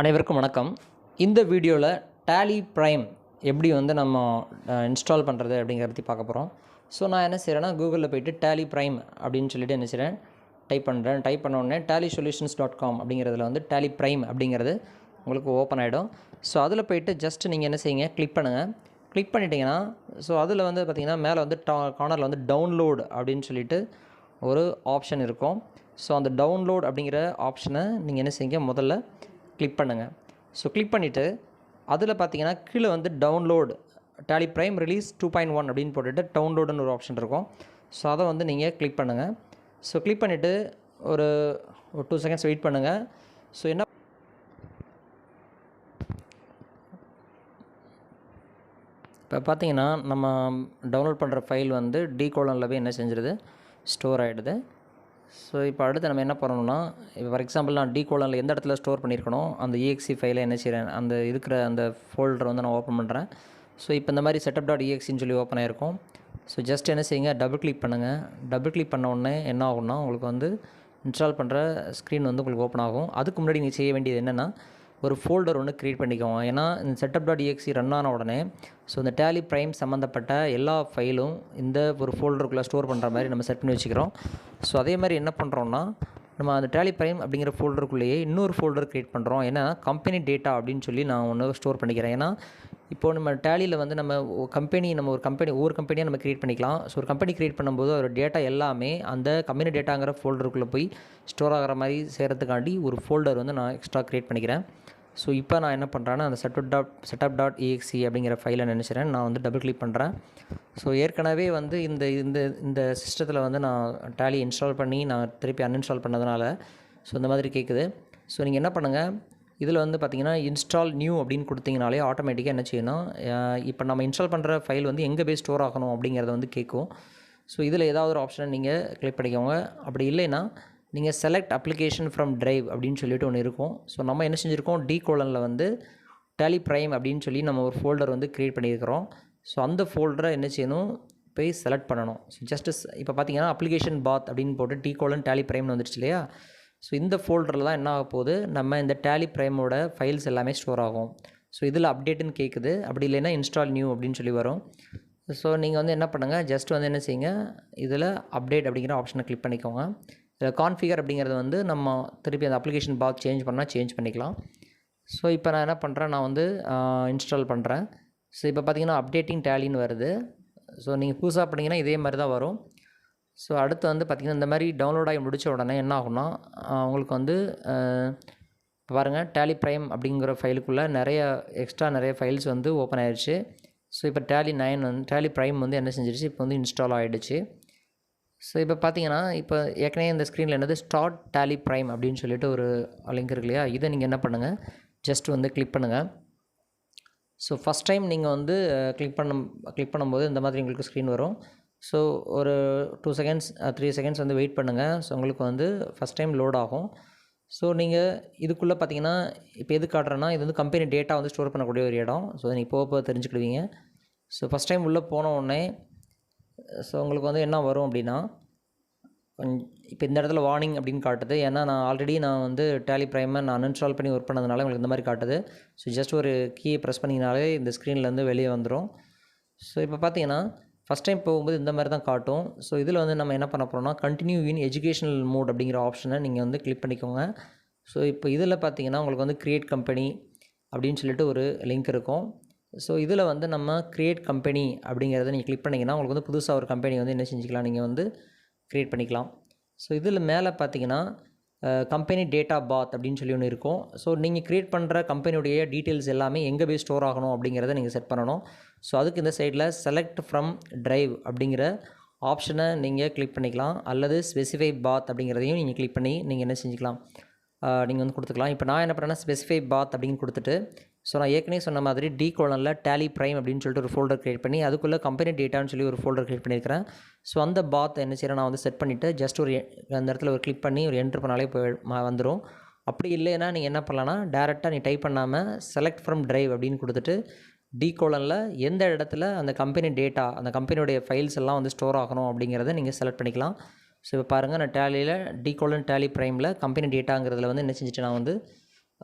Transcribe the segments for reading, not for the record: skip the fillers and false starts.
அனைவருக்கும் வணக்கம். இந்த வீடியோவில் டேலி ப்ரைம் எப்படி நம்ம இன்ஸ்டால் பண்ணுறது அப்படிங்கிறத பற்றி பார்க்க போகிறோம். ஸோ நான் என்ன செய்கிறேன்னா கூகுளில் போய்ட்டு டேலி ப்ரைம் அப்படின்னு சொல்லிட்டு என்ன செய்கிறேன் டைப் பண்ண உடனே tallysolutions.com அப்படிங்கிறதுல டேலி ப்ரைம் அப்படிங்கிறது உங்களுக்கு ஓப்பன் ஆகிடும். ஸோ அதில் போய்ட்டு ஜஸ்ட் நீங்கள் என்ன செய்யுங்க, கிளிக் பண்ணுங்கள். கிளிக் பண்ணிட்டீங்கன்னா ஸோ அதில் பார்த்திங்கன்னா மேலே கார்னரில் டவுன்லோட் அப்படின்னு சொல்லிட்டு ஒரு ஆப்ஷன் இருக்கும். ஸோ அந்த டவுன்லோட் அப்படிங்கிற ஆப்ஷனை நீங்கள் என்ன செய்யுங்க, முதல்ல கிளிக் பண்ணுங்கள். ஸோ கிளிக் பண்ணிவிட்டு அதில் பார்த்தீங்கன்னா கீழே டவுன்லோட் டேலி ப்ரைம் ரிலீஸ் 2.1 அப்படின்னு போட்டுட்டு டவுன்லோடுன்னு ஒரு ஆப்ஷன் இருக்கும். ஸோ அதை நீங்கள் கிளிக் பண்ணுங்கள். ஸோ கிளிக் பண்ணிவிட்டு ஒரு 2 செகண்ட்ஸ் வெயிட் பண்ணுங்கள். ஸோ என்ன இப்போ பார்த்தீங்கன்னா நம்ம டவுன்லோட் பண்ணுற ஃபைல் டிகோலனில் போய் என்ன செஞ்சிருது, ஸ்டோர் ஆகிடுது. ஸோ இப்போ அடுத்து நம்ம என்ன பண்ணணும்னா, இப்போ ஃபார் எக்ஸாம்பிள் நான் டிகோலனில் எந்த இடத்துல ஸ்டோர் பண்ணியிருக்கணும் அந்த EXE ஃபைலை என்ன செய்கிறேன், அந்த இருக்கிற அந்த ஃபோல்டரை நான் ஓப்பன் பண்ணுறேன். ஸோ இப்போ இந்த மாதிரி setup.exeன்னு சொல்லி ஓப்பன் ஆகிருக்கும். ஸோ ஜஸ்ட் என்ன செய்யுங்க, டபுள் கிளிக் பண்ணுங்கள். டபுள் கிளிக் பண்ண உடனே என்ன ஆகும்னா உங்களுக்கு இன்ஸ்டால் பண்ணுற ஸ்க்ரீன் உங்களுக்கு ஓப்பன் ஆகும். அதுக்கு முன்னாடி நீங்கள் செய்ய வேண்டியது என்னென்னா, ஒரு ஃபோல்டர் க்ரியேட் பண்ணிக்கோங்க. ஏன்னா இந்த setup.exe ரன் ஆன உடனே ஸோ இந்த டேலி ப்ரைம் சம்மந்தப்பட்ட எல்லா ஃபைலும் இந்த ஒரு ஃபோல்டருக்குள்ளே ஸ்டோர் பண்ணுற மாதிரி நம்ம செட் பண்ணி வச்சுக்கிறோம். ஸோ அதே மாதிரி என்ன பண்ணுறோன்னா, நம்ம அந்த டேலி ப்ரைம் அப்படிங்கிற ஃபோல்டருக்குள்ளேயே இன்னொரு ஃபோல்டர் க்ரியேட் பண்ணுறோம். ஏன்னா கம்பெனி டேட்டா அப்படின்னு சொல்லி நான் ஒன்று ஸ்டோர் பண்ணிக்கிறேன். ஏன்னா இப்போது நம்ம டேலியில் நம்ம ஒரு கம்பெனியாக நம்ம க்ரியேட் பண்ணிக்கலாம். ஸோ ஒரு கம்பெனி க்ரியேட் பண்ணும்போது ஒரு டேட்டா எல்லாமே அந்த கம்பெனி டேட்டாங்கிற ஃபோல்டருக்குள்ளே போய் ஸ்டோர் ஆகிற மாதிரி செய்கிறதுக்காண்டி ஒரு ஃபோல்டர் நான் எக்ஸ்ட்ரா க்ரியேட் பண்ணிக்கிறேன். ஸோ இப்போ நான் என்ன பண்ணுறேன்னா, அந்த setup.exe அப்படிங்கிற ஃபைலை நினச்சிறேன் நான் டபுள் கிளிக் பண்ணுறேன். ஸோ ஏற்கனவே இந்த இந்த இந்த சிஸ்டத்தில் நான் டேலி இன்ஸ்டால் பண்ணி நான் திருப்பி அன்இன்ஸ்டால் பண்ணதுனால ஸோ இந்த மாதிரி கேட்குது. ஸோ நீங்கள் என்ன பண்ணுங்கள், இதில் பார்த்தீங்கன்னா இன்ஸ்டால் நியூ அப்படின்னு கொடுத்தீங்கனாலே ஆட்டோமேட்டிக்காக என்ன செய்யணும், இப்போ நம்ம இன்ஸ்டால் பண்ணுற ஃபைல் எங்கே போய் ஸ்டோர் ஆகணும் அப்படிங்கிறத கேட்கும். ஸோ இதில் ஏதாவது ஒரு ஆப்ஷனை நீங்கள் கிளிக் பண்ணிக்கோங்க. அப்படி இல்லைன்னா நீங்கள் செலக்ட் அப்ளிகேஷன் ஃப்ரம் ட்ரைவ் அப்படின்னு சொல்லிட்டு ஒன்று இருக்கும். ஸோ நம்ம என்ன செஞ்சுருக்கோம், டிகோலனில் டேலி ப்ரைம் அப்படின்னு சொல்லி நம்ம ஒரு ஃபோல்டர் க்ரியேட் பண்ணியிருக்கிறோம். ஸோ அந்த ஃபோல்டரை என்ன செய்யணும், போய் செலக்ட் பண்ணணும். ஸோ ஜஸ்ட்டு இப்போ பார்த்தீங்கன்னா அப்ளிகேஷன் பாத் அப்படின்னு போட்டு டிகோலன் டேலி ப்ரைம்னு வந்துடுச்சு இல்லையா. ஸோ இந்த ஃபோல்டரில் தான் என்ன ஆக போகுது, நம்ம இந்த டேலி ப்ரைமோட ஃபைல்ஸ் எல்லாமே ஸ்டோர் ஆகும். ஸோ இதில் அப்டேட்டுன்னு கேட்குது. அப்படி இல்லைன்னா இன்ஸ்டால் நியூ அப்படின்னு சொல்லி வரும். ஸோ நீங்கள் என்ன பண்ணுங்கள், ஜஸ்ட் என்ன செய்யுங்க, இதில் அப்டேட் அப்படிங்கிற ஆப்ஷனை கிளிக் பண்ணிக்கோங்க. இதில் கான்ஃபிகர் அப்படிங்கிறது நம்ம திருப்பி அந்த அப்ளிகேஷன் பாத் சேஞ்ச் பண்ணால் சேஞ்ச் பண்ணிக்கலாம். ஸோ இப்போ நான் என்ன பண்ணுறேன், நான் இன்ஸ்டால் பண்ணுறேன். ஸோ இப்போ பார்த்தீங்கன்னா அப்டேட்டிங் டேலின்னு வருது. ஸோ நீங்கள் புதுசாக பண்ணிங்கன்னா இதே மாதிரி தான் வரும். ஸோ அடுத்து பார்த்திங்கன்னா இந்த மாதிரி டவுன்லோட் ஆகி முடித்த உடனே என்ன ஆகும்னா, உங்களுக்கு இப்போ பாருங்கள் டேலி ப்ரைம் அப்படிங்கிற ஃபைலுக்குள்ளே நிறைய ஃபைல்ஸ் ஓப்பன் ஆயிடுச்சு. ஸோ இப்போ டேலி ப்ரைம் என்ன செஞ்சிருச்சு, இப்போ இன்ஸ்டால் ஆகிடுச்சு. ஸோ இப்போ பார்த்தீங்கன்னா இப்போ ஏற்கனவே இந்த ஸ்க்ரீனில் ஸ்டார்ட் டேலி ப்ரைம் அப்படின்னு சொல்லிட்டு ஒரு லிங்க் இருக்கு இல்லையா, இதை நீங்கள் என்ன பண்ணுங்கள், ஜஸ்ட் கிளிக் பண்ணுங்கள். ஸோ ஃபஸ்ட் டைம் நீங்கள் கிளிக் பண்ணும்போது இந்த மாதிரி உங்களுக்கு ஸ்க்ரீன் வரும். ஸோ ஒரு 2 செகண்ட்ஸ் 3 செகண்ட்ஸ் வெயிட் பண்ணுங்கள். ஸோ உங்களுக்கு ஃபஸ்ட் டைம் லோட் ஆகும். ஸோ நீங்கள் இதுக்குள்ளே பார்த்தீங்கன்னா இப்போ எது காட்டுறேன்னா, இது கம்பெனி டேட்டா ஸ்டோர் பண்ணக்கூடிய ஒரு இடம். ஸோ நீங்கள் போக தெரிஞ்சுக்கிடுவீங்க. ஸோ ஃபஸ்ட் டைம் உள்ளே போன உடனே ஸோ உங்களுக்கு என்ன வரும் அப்படின்னா, இப்போ இந்த இடத்துல வார்னிங் அப்படின்னு காட்டுது. ஏன்னா நான் ஆல்ரெடி டேலி ப்ரைமை நான் அன்இன்ஸ்டால் பண்ணி ஒர்க் பண்ணதுனால உங்களுக்கு இந்த மாதிரி காட்டுது. ஸோ ஜஸ்ட் ஒரு கீயை ப்ரெஸ் பண்ணிங்கனாலே இந்த ஸ்க்ரீன்லேருந்து வெளியே வந்துடும். ஸோ இப்போ பார்த்தீங்கன்னா ஃபஸ்ட் டைம் போகும்போது இந்த மாதிரி தான் காட்டும். ஸோ இதில் நம்ம என்ன பண்ண போகிறோம்னா, கண்டினியூ இன் எஜுகேஷனல் மோட் அப்படிங்கிற ஆப்ஷனை நீங்கள் கிளிக் பண்ணிக்கோங்க. ஸோ இப்போ இதில் பார்த்தீங்கன்னா உங்களுக்கு கிரியேட் கம்பெனி அப்படின்னு சொல்லிட்டு ஒரு லிங்க் இருக்கும். ஸோ இதில் நம்ம கிரியேட் கம்பெனி அப்படிங்கிறத நீங்கள் கிளிக் பண்ணிங்கன்னா உங்களுக்கு புதுசாக ஒரு கம்பெனி என்ன செஞ்சுக்கலாம், நீங்கள் க்ரியேட் பண்ணிக்கலாம். ஸோ இதில் மேலே பார்த்தீங்கன்னா கம்பெனி டேட்டா பாத் அப்படின்னு சொல்லி ஒன்று இருக்கும். ஸோ நீங்கள் க்ரியேட் பண்ணுற கம்பெனியுடைய டீட்டெயில்ஸ் எல்லாமே எங்கே போய் ஸ்டோர் ஆகணும் அப்படிங்கிறத நீங்கள் செட் பண்ணணும். ஸோ அதுக்கு இந்த சைடில் செலக்ட் ஃப்ரம் ட்ரைவ் அப்படிங்கிற ஆப்ஷனை நீங்கள் கிளிக் பண்ணிக்கலாம். அல்லது ஸ்பெசிஃபை பாத் அப்படிங்கிறதையும் நீங்கள் கிளிக் பண்ணி நீங்கள் என்ன செஞ்சுக்கலாம், நீங்கள் கொடுத்துக்கலாம். இப்போ நான் என்ன பண்ணேன்னா ஸ்பெசிஃபை பாத் அப்படின்னு கொடுத்துட்டு, ஸோ நான் ஏற்கனவே சொன்ன மாதிரி டிகோலனில் டேலி ப்ரைம் அப்படின்னு சொல்லிட்டு ஒரு ஃபோல்டர் க்ரியேட் பண்ணி அதுக்குள்ளே கம்பெனி டேட்டான்னு சொல்லி ஒரு ஃபோல்டர் க்ரியேட் பண்ணியிருக்கிறேன். ஸோ அந்த பாத் என்ன செய்கிறேன், நான் செட் பண்ணிவிட்டு ஜஸ்ட் அந்த இடத்துல ஒரு கிளிக் பண்ணி ஒரு என்ட்ரு பண்ணாலே வந்துடும். அப்படி இல்லைன்னா நீங்கள் என்ன பண்ணலான்னா, டேரெக்டாக நீ டைப் பண்ணாமல் செலக்ட் ஃப்ரம் ட்ரைவ் அப்படின்னு கொடுத்துட்டு டிகோலனில் எந்த இடத்துல அந்த கம்பெனி டேட்டா அந்த கம்பெனியோடைய ஃபைல்ஸ் எல்லாம் ஸ்டோர் ஆகணும் அப்படிங்கிறத நீங்கள் செலக்ட் பண்ணிக்கலாம். ஸோ இப்போ பாருங்கள், நான் டேலியில் டிகோலன் டேலி ப்ரைமில் கம்பெனி டேட்டாங்கிறதுல என்ன செஞ்சுட்டு நான்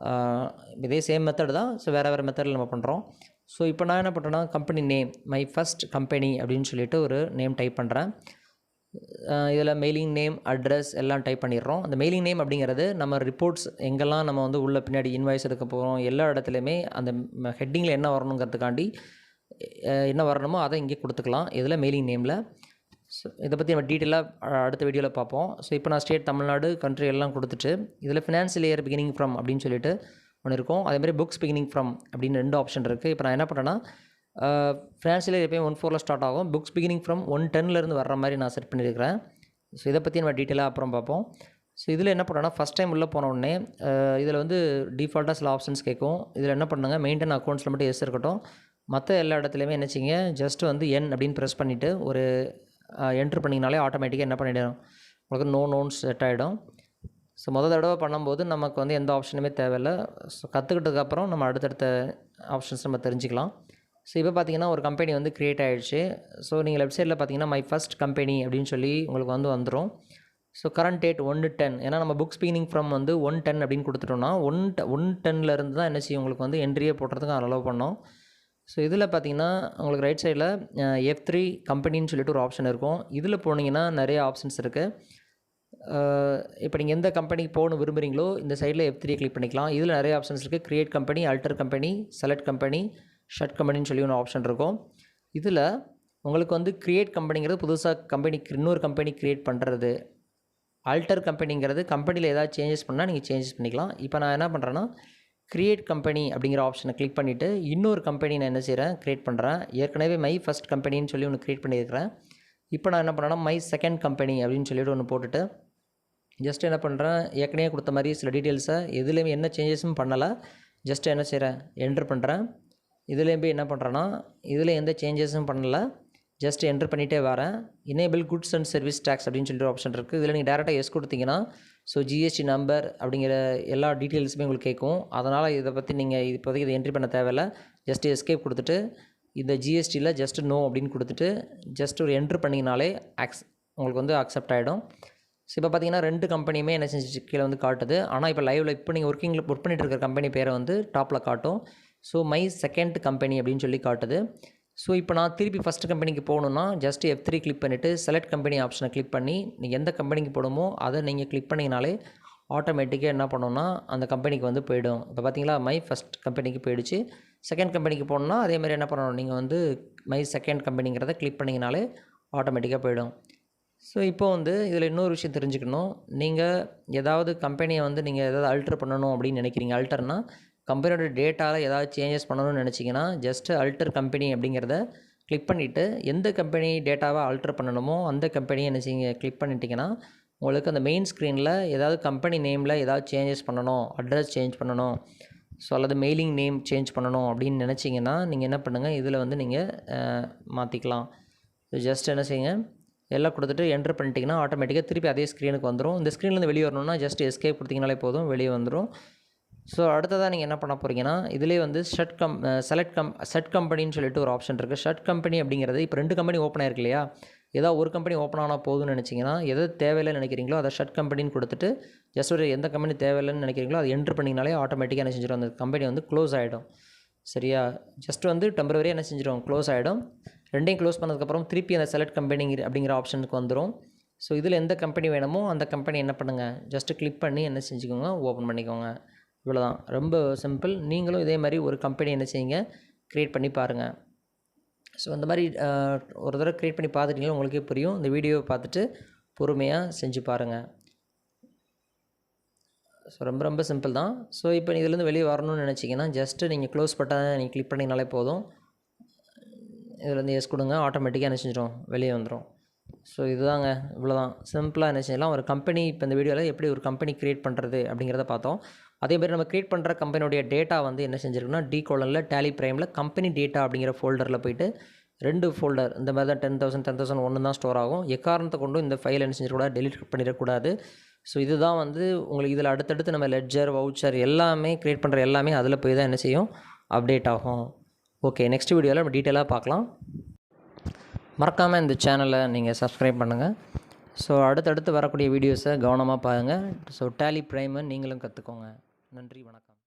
இதே சேம் மெத்தட் தான். ஸோ வேறு மெத்தடில் நம்ம பண்ணுறோம். ஸோ இப்போ நான் என்ன பண்ணுறேன்னா company name my first company அப்படின்னு சொல்லிட்டு ஒரு நேம் டைப் பண்ணுறேன். இதில் மெயிலிங் நேம் அட்ரஸ் எல்லாம் டைப் பண்ணிடுறோம். அந்த மெயிலிங் நேம் அப்படிங்கிறது நம்ம ரிப்போர்ட்ஸ் எங்கெல்லாம் நம்ம வந்து உள்ள பின்னாடி இன்வாய்ஸ் எடுக்க போகிறோம் எல்லா இடத்துலையுமே அந்த ஹெட்டிங்கில் என்ன வரணுங்கிறதுக்காண்டி என்ன வரணுமோ அதை இங்கே கொடுத்துக்கலாம் இதில் மெயிலிங் நேமில். ஸோ இதை பற்றி நம்ம டீட்டெயிலாக அடுத்த வீடியோவில் பார்ப்போம். ஸோ இப்போ நான் ஸ்டேட் தமிழ்நாடு கண்ட்ரி எல்லாம் கொடுத்துட்டு இதில் ஃபினான்ஷியல் இயர் பிகினிங் ஃப்ரம் அப்படின்னு சொல்லிட்டு ஒன்று இருக்கும். அதேமாதிரி புக்ஸ் பிகினிங் ஃப்ரம் அப்படின்னு 2 ஆப்ஷன் இருக்குது. இப்போ நான் என்ன பண்ணுறேன்னா ஃபினான்ஷியல் இயர் எப்பயும் 1/4 ஸ்டார்ட் ஆகும். புக்ஸ் பிகினிங் ஃப்ரம் 1/10 வர்ற மாதிரி நான் செட் பண்ணியிருக்கிறேன். ஸோ இதை பற்றி நம்ம டீட்டெயிலாக அப்புறம் பார்ப்போம். ஸோ இதில் என்ன பண்ணுறேன்னா ஃபஸ்ட் டைம் உள்ளே போன உடனே இதில் வந்து டிஃபால்ட்டாக சில ஆப்ஷன்ஸ் கேட்கும். இதில் என்ன பண்ணுங்க மெயின்டைன் அக்கௌண்ட்ஸில் மட்டும் எஸ் இருக்கட்டும். மற்ற எல்லா இடத்துலையுமே என்ன செய்யுங்க ஜஸ்ட் வந்து என் அப்படின்னு ப்ரெஸ் பண்ணிவிட்டு ஒரு என்ட்ரு பண்ணிங்கனாலே ஆட்டோமேட்டிக்காக என்ன பண்ணிவிடும் உங்களுக்கு நோன்ஸ் செட் ஆகிடும். ஸோ தடவை பண்ணும்போது நமக்கு வந்து எந்த ஆப்ஷனுமே தேவையில்லை. ஸோ கற்றுக்கிட்டதுக்கப்புறம் நம்ம அடுத்தடுத்த ஆப்ஷன்ஸ் நம்ம தெரிஞ்சுக்கலாம். ஸோ இப்போ பார்த்தீங்கன்னா ஒரு கம்பெனி வந்து க்ரியேட் ஆகிடுச்சு. ஸோ நீங்கள் லெஃப்ட் சைடில் பார்த்தீங்கன்னா மை ஃபஸ்ட் கம்பெனி அப்படின்னு சொல்லி உங்களுக்கு வந்துடும். ஸோ கரண்ட் டேட் 1/10 ஏன்னா நம்ம புக்ஸ் பிகினிங் ஃப்ரம் வந்து 1/10 அப்படின்னு கொடுத்துட்டோம்னா 1/10 தான் என்ன செய்யும் உங்களுக்கு வந்து என்ட்ரியே போடுறதுக்கு அலோவ் பண்ணோம். ஸோ இதில் பார்த்தீங்கன்னா உங்களுக்கு ரைட் சைடில் F3 கம்பெனின்னு சொல்லிட்டு ஒரு ஆப்ஷன் இருக்கும். இதில் போனீங்கன்னா நிறைய ஆப்ஷன்ஸ் இருக்குது. இப்போ நீங்கள் எந்த கம்பெனிக்கு போகணும் விரும்புகிறீங்களோ இந்த சைடில் F3 கிளிக் பண்ணிக்கலாம். இதில் நிறைய ஆப்ஷன்ஸ் இருக்குது. Create company, alter company, select company, shut கம்பெனின்னு சொல்லி ஒன்று ஆப்ஷன் இருக்கும். இதில் உங்களுக்கு வந்து க்ரியேட் கம்பெனிங்கிறது புதுசாக கம்பெனிக்கு இன்னொரு கம்பெனி க்ரியேட் பண்ணுறது. அல்டர் கம்பெனிங்கிறது கம்பெனியில் ஏதாவது சேஞ்சஸ் பண்ணால் நீங்கள் சேஞ்சஸ் பண்ணிக்கலாம். இப்போ நான் என்ன பண்ணுறேன்னா க்ரியேட் கம்பெனி அப்படிங்கிற ஆப்ஷனை கிளிக் பண்ணிவிட்டு இன்னொரு கம்பெனி நான் என்ன செய்கிறேன் க்ரியேட் பண்ணுறேன். ஏற்கனவே மை ஃபஸ்ட் கம்பெனின்னு சொல்லி ஒன்று க்ரியேட் பண்ணியிருக்கிறேன். இப்போ நான் என்ன பண்ணுறேன்னா மை செகண்ட் கம்பெனி அப்படின்னு சொல்லிட்டு ஒன்று போட்டுட்டு ஜஸ்ட் என்ன பண்ணுறேன் ஏற்கனவே கொடுத்த மாதிரி சில டீட்டெயில்ஸை எதுலேயுமே என்ன சேஞ்சஸும் பண்ணலை. ஜஸ்ட் என்ன செய்கிறேன் என்ட்ரு பண்ணுறேன். இதுலேயும் போய் என்ன பண்ணுறேன்னா இதில் எந்த சேஞ்சஸும் பண்ணலை. ஜஸ்ட் என்ட்ரு பண்ணிகிட்டே வரேன். Enable goods and service tax அப்படின்னு சொல்லிட்டு ஆப்ஷன் இருக்குது. இதில் நீங்கள் டேரெக்டாக எஸ் கொடுத்தீங்கன்னா ஸோ ஜிஎஸ்டி நம்பர் அப்படிங்கிற எல்லா டீட்டெயில்ஸுமே உங்களுக்கு கேட்கும். அதனால் இதை பற்றி நீங்கள் இப்போதைக்கு இதை என்ட்ரி பண்ண தேவையில்லை. ஜஸ்ட் எஸ்கேப் கொடுத்துட்டு இந்த ஜிஎஸ்டியில் ஜஸ்ட் நோ அப்படின்னு கொடுத்துட்டு ஜஸ்ட் ஒரு என்ட்ரு பண்ணிங்கனாலே உங்களுக்கு வந்து அக்செப்ட் ஆகிடும். ஸோ இப்போ பார்த்தீங்கன்னா 2 கம்பெனியுமே என்ன செஞ்சு கீழே வந்து காட்டுது. ஆனால் இப்போ லைவில் இப்போ நீங்கள் ஒர்க் பண்ணிகிட்டு இருக்கிற கம்பெனி பேரை வந்து டாப்பில் காட்டும். ஸோ மை செகண்ட் கம்பெனி அப்படின்னு சொல்லி காட்டுது. ஸோ இப்போ நான் திருப்பி ஃபஸ்ட்டு கம்பெனிக்கு போகணுன்னா ஜஸ்ட் F3 கிளிக் பண்ணிவிட்டு செலக்ட் கம்பெனி ஆப்ஷனை கிளிக் பண்ணி நீங்கள் எந்த கம்பெனிக்கு போகணுமோ அதை நீங்கள் கிளிக் பண்ணிங்கனாலே ஆட்டோமேட்டிக்காக என்ன பண்ணணும்னா அந்த கம்பெனிக்கு வந்து போய்டும். இப்போ பார்த்தீங்களா மை ஃபஸ்ட் கம்பெனிக்கு போயிடுச்சு. செகண்ட் கம்பெனிக்கு போகணுன்னா அதேமாதிரி என்ன பண்ணணும் நீங்கள் வந்து மை செகண்ட் கம்பெனிங்கிறத கிளிக் பண்ணிங்கனாலே ஆட்டோமேட்டிக்காக போய்டும். ஸோ இப்போ வந்து இதில் இன்னொரு விஷயம் தெரிஞ்சுக்கணும். நீங்கள் ஏதாவது கம்பெனியை வந்து நீங்கள் ஏதாவது அல்டர் பண்ணணும் அப்படின்னு நினைக்கிறீங்க. அல்டர்னால் கம்பெனியோட டேட்டாவில் ஏதாவது சேஞ்சஸ் பண்ணணும்னு நினச்சிங்கன்னா ஜஸ்ட்டு அல்டர் கம்பெனி அப்படிங்கிறத கிளிக் பண்ணிவிட்டு எந்த கம்பெனி டேட்டாவை அல்டர் பண்ணணுமோ அந்த கம்பெனியை என்ன செய்யுங்க கிளிக் பண்ணிட்டீங்கன்னா உங்களுக்கு அந்த மெயின் ஸ்க்ரீனில் ஏதாவது கம்பெனி நேமில் ஏதாவது சேஞ்சஸ் பண்ணணும், அட்ரஸ் சேஞ்ச் பண்ணணும், ஸோ அல்லது மெயிலிங் நேம் சேஞ்ச் பண்ணணும் அப்படின்னு நினச்சிங்கன்னா நீங்கள் என்ன பண்ணுங்கள் இதில் வந்து நீங்கள் மாற்றிக்கலாம். ஸோ ஜஸ்ட் என்ன செய்யுங்க எல்லாம் கொடுத்துட்டு என்ட்ரு பண்ணிட்டீங்கன்னா ஆட்டோமேட்டிக்காக திருப்பி அதே ஸ்க்ரீனுக்கு வந்துடும். இந்த ஸ்க்ரீன்லேருந்து வெளியே வரணும்னா ஜஸ்ட் எஸ்கேப் கொடுத்தீங்கனாலே போதும் வெளியே வந்துடும். ஸோ அடுத்ததாக நீங்கள் என்ன பண்ண போகிறீங்கன்னா இதிலே வந்து செட் கம்பெனின்னு சொல்லிட்டு ஒரு ஆப்ஷன் இருக்குது. ஷட் கம்பெனி அப்படிங்கிறது இப்போ 2 கம்பெனி ஓப்பன் ஆயிருக்கு இல்லையா, ஏதாவது ஒரு கம்பெனி ஓப்பன் ஆனால் போதும்னு நினச்சிங்கன்னா எது தேவையில்லைன்னு நினைக்கிறீங்களோ அதை ஷட் கம்பெனின்னு கொடுத்துட்டு ஜஸ்ட் ஒரு எந்த கம்பெனி தேவையில்லைன்னு நினைக்கிறீங்களோ அதை என்ட்ரு பண்ணிங்கனாலே ஆட்டோமேட்டிக்காக என்ன செஞ்சிடும் அந்த கம்பெனி வந்து க்ளோஸ் ஆகிடும். சரியா, ஜஸ்ட் வந்து டெம்பரவரியாக என்ன செஞ்சிடும் க்ளோஸ் ஆகிடும். ரெண்டையும் க்ளோஸ் பண்ணதுக்கப்புறம் திருப்பி அந்த செலக்ட் கம்பெனி அப்படிங்கிற ஆப்ஷனுக்கு வந்துடும். ஸோ இதில் எந்த கம்பெனி வேணுமோ அந்த கம்பெனி என்ன பண்ணுங்கள் ஜஸ்ட்டு கிளிக் பண்ணி என்ன செஞ்சுக்கோங்க ஓப்பன் பண்ணிக்கோங்க. இவ்வளோதான், ரொம்ப சிம்பிள். நீங்களும் இதே மாதிரி ஒரு கம்பெனி என்ன செய்யுங்க க்ரியேட் பண்ணி பாருங்கள். ஸோ அந்த மாதிரி ஒரு தடவை க்ரியேட் பண்ணி பார்த்துட்டிங்கன்னா உங்களுக்கே புரியும். இந்த வீடியோவை பார்த்துட்டு பொறுமையாக செஞ்சு பாருங்கள். ஸோ ரொம்ப சிம்பிள் தான். ஸோ இப்போ இதுலேருந்து வெளியே வரணும்னு நினச்சிங்கன்னா ஜஸ்ட்டு நீங்கள் க்ளோஸ் பட்டனை நீங்கள் கிளிக் பண்ணிங்கனாலே போதும். இதுலேருந்து எஸ் கொடுங்க, ஆட்டோமேட்டிக்காக என்ன செஞ்சிடும் வெளியே வந்துடும். ஸோ இதுதாங்க, இவ்வளோதான் சிம்பிளாக என்ன செய்யலாம். ஒரு கம்பெனி இப்போ இந்த வீடியோவில் எப்படி ஒரு கம்பெனி க்ரியேட் பண்ணுறது அப்படிங்கிறத பார்த்தோம். அதேமாதிரி நம்ம க்ரியேட் பண்ணுற கம்பெனியோடைய டேட்டா வந்து என்ன செஞ்சுருக்குன்னா D:/, டேலி ப்ரைமில் கம்பெனி டேட்டா அப்படிங்கிற ஃபோல்டரில் போய்ட்டு 2 ஃபோல்டர் இந்த மாதிரி தான் 10,000 தான் ஸ்டோர் ஆகும். எக்காரணத்தை கொண்டும் இந்த ஃபைல் என்ன செஞ்சிடக்கூடாது, டெலிட் பண்ணிடக்கூடாது. ஸோ இதுதான் வந்து உங்களுக்கு இதில் அடுத்தடுத்து நம்ம லெட்ஜர் வவுச்சர் எல்லாமே க்ரியேட் பண்ணுற எல்லாமே அதில் போய் தான் என்ன செய்யும் அப்டேட் ஆகும். ஓகே, நெக்ஸ்ட் வீடியோவில் நம்ம டீட்டெயிலாக பார்க்கலாம். மறக்காமல் இந்த சேனலை நீங்கள் சப்ஸ்கிரைப் பண்ணுங்கள். ஸோ அடுத்தடுத்து வரக்கூடிய வீடியோஸை கவனமாக பாருங்கள். ஸோ டேலி ப்ரைமை நீங்களும் கற்றுக்கோங்க. நன்றி, வணக்கம்.